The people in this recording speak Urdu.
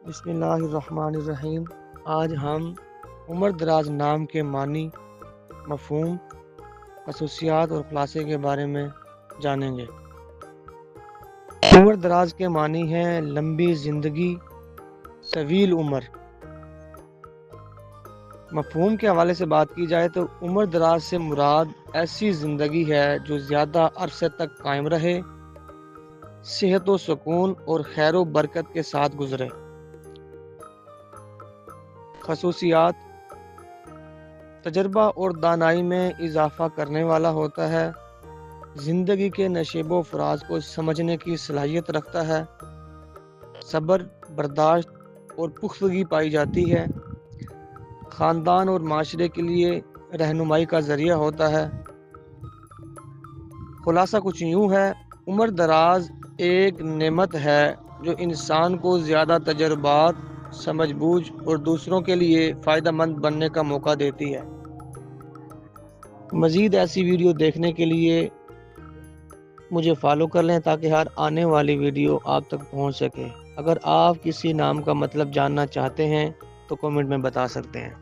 بسم اللہ الرحمن الرحیم۔ آج ہم عمر دراز نام کے معنی، مفہوم، خصوصیات اور خلاصے کے بارے میں جانیں گے۔ عمر دراز کے معنی ہیں لمبی زندگی، طویل عمر۔ مفہوم کے حوالے سے بات کی جائے تو عمر دراز سے مراد ایسی زندگی ہے جو زیادہ عرصے تک قائم رہے، صحت و سکون اور خیر و برکت کے ساتھ گزرے۔ خصوصیات: تجربہ اور دانائی میں اضافہ کرنے والا ہوتا ہے، زندگی کے نشیب و فراز کو سمجھنے کی صلاحیت رکھتا ہے، صبر، برداشت اور پختگی پائی جاتی ہے، خاندان اور معاشرے کے لیے رہنمائی کا ذریعہ ہوتا ہے۔ خلاصہ کچھ یوں ہے، عمر دراز ایک نعمت ہے جو انسان کو زیادہ تجربات، سمجھ بوجھ اور دوسروں کے لیے فائدہ مند بننے کا موقع دیتی ہے۔ مزید ایسی ویڈیو دیکھنے کے لیے مجھے فالو کر لیں تاکہ ہر آنے والی ویڈیو آپ تک پہنچ سکے۔ اگر آپ کسی نام کا مطلب جاننا چاہتے ہیں تو کمنٹ میں بتا سکتے ہیں۔